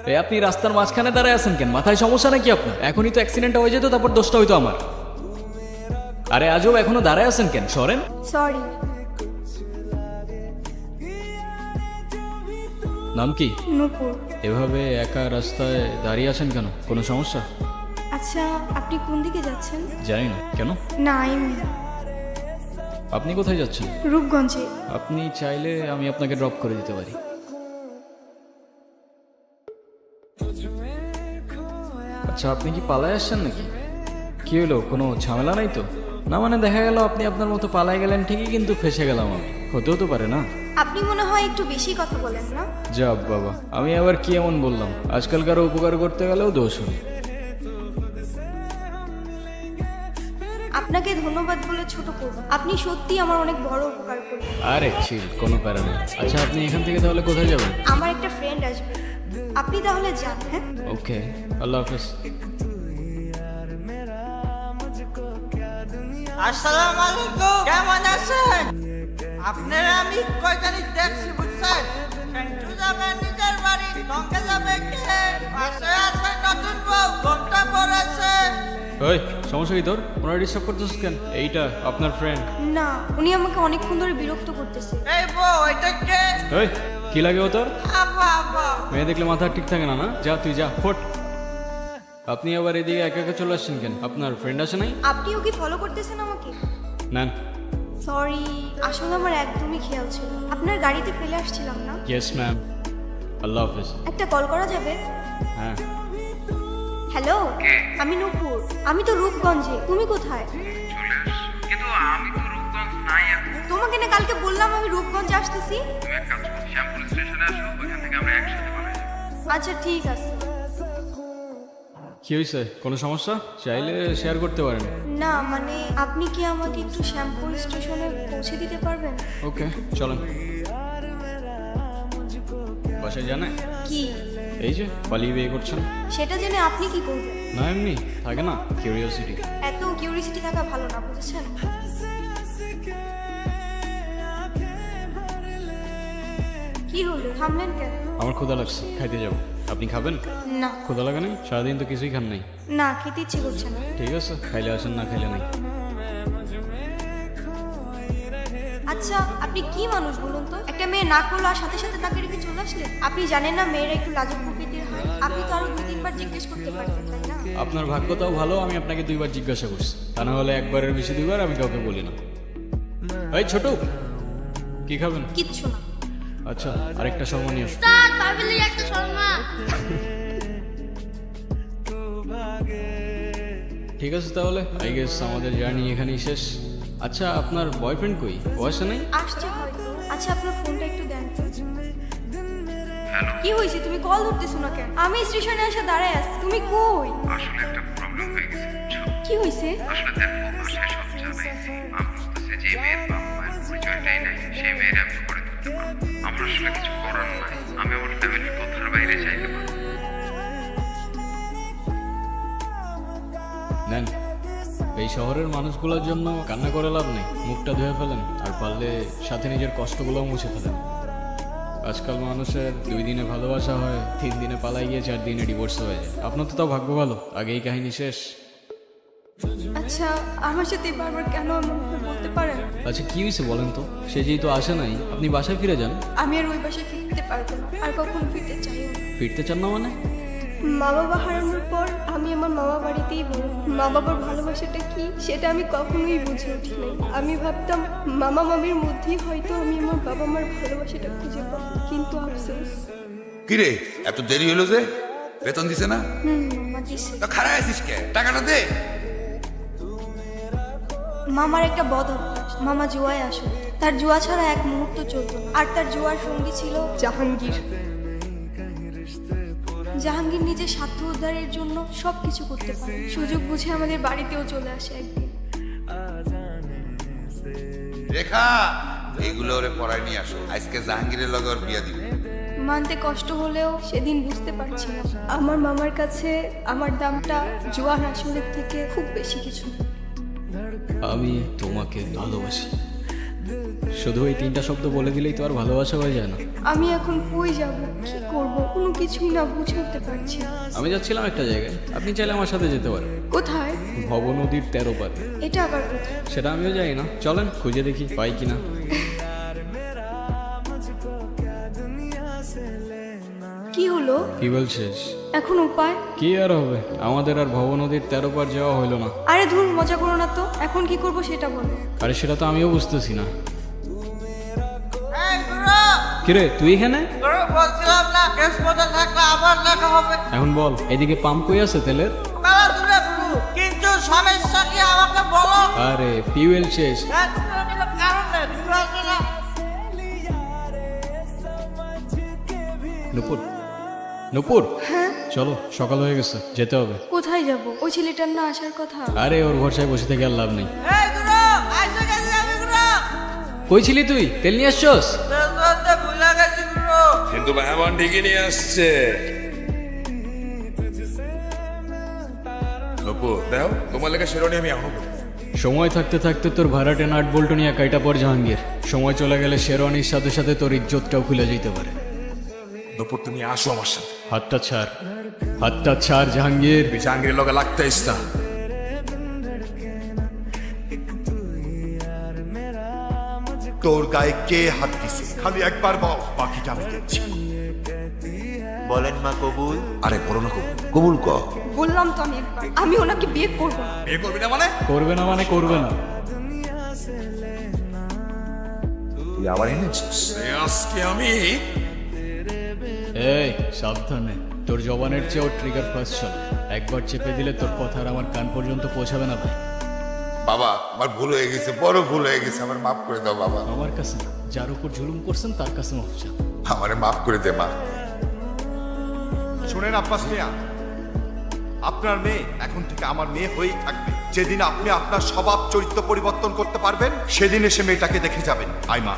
এই আপনি রাস্তার মাঝখানে দাঁড়ায় আছেন কেন? মাথায় সমস্যা নাকি আপনার? এখনই তো অ্যাক্সিডেন্টটা হয়ে যেত, তারপর দোষটা হইতো আমার। আরে আজব, এখনো দাঁড়ায় আছেন কেন? সরেন। সরি। নাম কি? নূপুর। এভাবে একা রাস্তায় দাঁড়িয়ে আছেন কেন? কোনো সমস্যা? আচ্ছা, আপনি কোন দিকে যাচ্ছেন? জানি না। কেন? না, এমনি। আপনি কোথায় যাচ্ছেন? রূপগঞ্জে। আপনি চাইলে আমি আপনাকে ড্রপ করে দিতে পারি। আচ্ছা, আপনি কি পালায় আসছেন নাকি? কি হলো, কোনো ঝামেলা নাই তো? না মানে দেখা গেল আপনি আপনার মতো পালায় গেলেন ঠিকই, কিন্তু ফেসে গেলাম আমি। হতেও তো পারে না? আপনি মনে হয় একটু বেশি কথা বলেন না? যা বাবা, আমি আবার কি এমন বললাম? আজকালকার উপকার করতে গেলেও দোষ হয়। আপনাকে ধন্যবাদ বলে ছোট করব। আপনি সত্যি আমার অনেক বড় উপকার করলেন। আরে চিল, কোনো প্যারা নেই। আচ্ছা, আপনি এখান থেকে তাহলে কোথায় যাবেন? আমার একটা ফ্রেন্ড আসবে, আপনি তাহলে যান। হ্যাঁ, ওকে, আল্লাহ হাফেজ। আসসালামু আলাইকুম, কেমন আছেন আপনারা? আমি কয়টানি দেখছি বুঝছেন, সেন্টু যাবে নিজের বাড়ি, লঙ্কা যাবে কে, পাশে আছে নতুন বউ, ঘুমটা পড়েছে। ওই, সমস্যা কি তোর? ওনারা ডিস্টার্ব করতেছিস কেন? এইটা আপনার ফ্রেন্ড। না, উনি আমাকে অনেকক্ষণ ধরে বিরক্ত করতেছে। এই বউ, এটা কে? ওই, কি লাগে ও তোর? আব্বা আব্বা। মেয়ে দেখলে মাথা ঠিক থাকে না? না, যা তুই যা, ফোট। আপনি আবার এদিকে একা একা চলে আসছেন কেন? আপনার ফ্রেন্ড আছে নাই? আপনিও কি ফলো করতেছেন আমাকে? নেন। সরি, আসলে আমার একদমই খেয়াল ছিল না। আপনার গাড়িতে ফেলে আসছিলাম না? ইয়েস ম্যাম, আল্লাহ হাফেজ। একটা কল করা যাবে? হ্যাঁ। হ্যালো, আমি নূপুর। আমি তো রূপগঞ্জে। তুমি কোথায়? কিন্তু আমি তো রূপগঞ্জ নাই এখন। তোমাকে না কালকে বললাম আমি রূপগঞ্জে আসতেছি। তুমি এক কাজ করো, শ্যামপুর স্টেশনে আসো, ওইখান থেকে আমরা একসাথে পালাই যাবো। আচ্ছা ঠিক আছে। কি হয়েছে? কোনো সমস্যা? চাইলে শেয়ার করতে পারেন। না মানে আপনি কি আমাকে একটু শ্যামপুর স্টেশনে পৌঁছে দিতে পারবেন? ওকে, চলেন। বাসায় জানে? কি? এই যে পালিয়ে বিয়ে করছেন। সেটা জেনে আপনি কি করবেন? না এমনি থাকে না কিউরিওসিটি। এত কিউরিসিটি থাকা ভালো না, বুঝেছেন? কি হলো, থামলেন কেন? আমার ক্ষুধা লাগছে, খাইতে যাব। আপনি খাবেন? না। ক্ষুধা লাগে নাই? সারাদিন তো কিছুই খান নাই। না, খেতে ইচ্ছে করছে না। ঠিক আছে, খাইলে আসেন, না খাইলে নাই। আচ্ছা, আপনি কি মানুষ বলুন তো? একটা মেয়ে না করলো আর সাথে সাথে তাকে রেখে চলে আসলেন? আপনি জানেন না মেয়েরা একটু লাজুক প্রকৃতির হয়? আপনি তো আরো 2-3 বার জিজ্ঞেস করতে পারতেন, তাই না? আপনার ভাগ্যটাও ভালো, আমি আপনাকে 2 বার জিজ্ঞাসা করছি। তা না হলে একবারের বেশি 2 বার আমি কাউকে বলি না। এই ছোট, কি খাবেন? কিচ্ছু না। আচ্ছা, আরেকটা শর্মা নিয়ে আসো। স্যার, পারবেন একটা শর্মা? ঠিক আছে তাহলে, আই গেস আমাদের জার্নি এখানেই শেষ। আচ্ছা, আপনার বয়ফ্রেন্ড কই? ও আসে নাই? আসছে হয়তো। আচ্ছা, আপনার ফোনটা একটু দেন তো। কি হয়েছে, তুমি কল ধরতেছো না কেন? আমি স্টেশনে এসে দাঁড়ায় আছি, তুমি কই? আসলে একটা প্রবলেম হয়ে গেছে, বুঝছো? কি হয়েছে? আসলে দেখো, বাসায় সব জানাইছি, মা বুঝতেছে যে মেয়ের বাবা মায়ের পরিচয়টাই নাই, সেই মেয়ের আমি করে দিতে পারবো। আমার আসলে কিছু করার নাই, আমি আমার ফ্যামিলির কথার বাইরে চাইতে পারবো। নেন, এই শহরের মানুষগুলোর জন্য কান্না করে লাভ নেই। মুখটা ধুয়ে ফেলেন, আর পারলে সাথে নিজের কষ্টগুলোও মুছে ফেলেন। আজকাল মানুষের 2 দিনে ভালোবাসা হয়, 3 দিনে পালাই গিয়ে 4 দিনে ডিভোর্স হয়ে যায়। আপনার তো তাও ভাগ্য ভালো, আগেই কাহিনী শেষ। আচ্ছা, আমার সাথে বারবার কেন এমন করে বলতে পারেন? আচ্ছা, কি হয়েছে বলেন তো? সে যেহেতু আসে নাই, আপনি বাসায় ফিরে যান। আমি আর ওই বাসায় ফিরতে পারবো না, আর কখনো ফিরতে চাইও না। ফিরতে চান না মানে? মা বাবা হারানোর পর আমি আমার মামা বাড়িতেই বড়। মা বাবার ভালোবাসাটা কি সেটা আমি কখনোই বুঝে উঠি নাই। আমি ভাবতাম মামা মামির মধ্যেই হয়তো আমি আমার বাবা মার ভালোবাসাটা খুঁজে পাবো, কিন্তু আফসোস। কিরে এত দেরি হলো যে? বেতন দিছে না? মামা দিছে। তা খারাপ আছিস কে? টাকাটা দে। মামার একটা বদ অভ্যাস, মামা জুয়ায় আসে। তার জুয়া ছাড়া এক মুহূর্ত চলত না। আর তার জুয়ার সঙ্গী ছিল জাহাঙ্গীর। জাহাঙ্গীর নিজের স্বার্থ উদ্ধারের জন্য সবকিছু করতে পারে। সুযোগ বুঝে আমাদের বাড়িতেও চলে আসে একদিন। রেখা, এগুলো ওরে পড়ায় নিয়ে আসো, আজকে জাহাঙ্গীরের লগে ওর বিয়া দিবে। মানতে কষ্ট হলেও সেদিন বুঝতে পারছি না আমার মামার কাছে আমার দামটা জুয়ার আসলের থেকে খুব বেশি কিছু। আমি তোমাকে ভালোবাসি, শুধু এই 3টা শব্দ বলে দিলেই তো আর ভালোবাসা হয়ে যায় না। আমি এখন কই যাব, কি করব, কোনো কিছুই না বুঝে উঠতে পারছি না। আমি যাচ্ছিলাম একটা জায়গায়, আপনি চাইলে আমার সাথে যেতে পারেন। কোথায়? ভব নদীর 13 পারে। এটা আবার কোথায়? সেটা আমিও জানি না, চলেন খুঁজে দেখি পাই কিনা। কি হলো? টিউবওয়েল শেষ। এখন উপায়? কি আর হবে, আমাদের আর ভব নদীর 13 পার যাওয়া হইলো না। আরে ধুর, মজা করো না তো, এখন কি করব সেটা বলো। আরে সেটা তো আমিও বুঝতেছি না। এই গুরু, কিরে তুই এখানে? গুরু বলছিলাম না কেস মজা থাকলে আবার দেখা হবে। এখন বল, এদিকে পাম্প কই আছে তেলের? কালা দূরে গুরু, কিন্তু সমস্যা কি আমাকে বলো। আরে ফিউয়েল শেষ। হ্যাঁ, গুরু, কোনো কারণ নেই, গুরু আসবে না। নুপুর, নুপুর, হ্যাঁ? চলো সকাল হয়ে গেছে, যেতে হবে। কোথায় যাব? ওই ছেলেটার না আসার কথা। আরে ওর ভরসায় বসে থেকে আর লাভ নেই। এই গুরু, আইসা গেছি আমি গুরু। কই ছিলি তুই? তেল নিয়ে আসছস? তেল ধরতে ভুলে গেছি গুরু। কিন্তু মেহমান ঠিকই নিয়ে আসছে। নপুর দাও, তোমার লেগে শেরওয়ানি আমি এখনো পরি। সময় থাকতে থাকতে তোর ভাড়াটে নাট বল্টু নিয়ে কাইটা পর জাহাঙ্গীর। সময় চলে গেলে শেরওয়ানির সাথে সাথে তোর ইজ্জতটাও খুলে যেতে পারে। নপুর তুমি আসো আমার সাথে। হাতটা ছাড়, হাতটা ছাড় জাহাঙ্গীর। তুই জাহাঙ্গীরের লগে লাগতে ইস্তা। তোর গায়ে কে হাত দিছে খালি একবার বল, বাকিটা আমি দেখছি। বলেন মা কবুল। আরে বলো না কবুল। কবুল ক। বললাম তো আমি একবার, আমি ওনাকে বিয়ে করব না। বিয়ে করবি না মানে? করবে না মানে করবে না। তুই আবার এনেছিস? আজকে আমি এই সাবধানে, তোর জবানের চেয়েও ট্রিগার ফাস্ট চলে। একবার চেপে দিলে তোর কথা আর আমার কান পর্যন্ত পৌঁছাবে না ভাই। বাবা আমার ভুল হয়ে গেছে, বড় ভুল হয়ে গেছে, আমার মাফ করে দাও বাবা। আমার কাছে না, যার উপর জুলুম করছেন তার কাছে মাফ চান। আমারে মাফ করে দে মা। শোনেন আব্বাস মিয়া, আপনার মেয়ে এখন থেকে আমার মেয়ে হয়েই থাকবে। যেদিন আপনি আপনার স্বভাব চরিত্র পরিবর্তন করতে পারবেন সেদিন এসে মেয়েটাকে দেখে যাবেন। আই মা।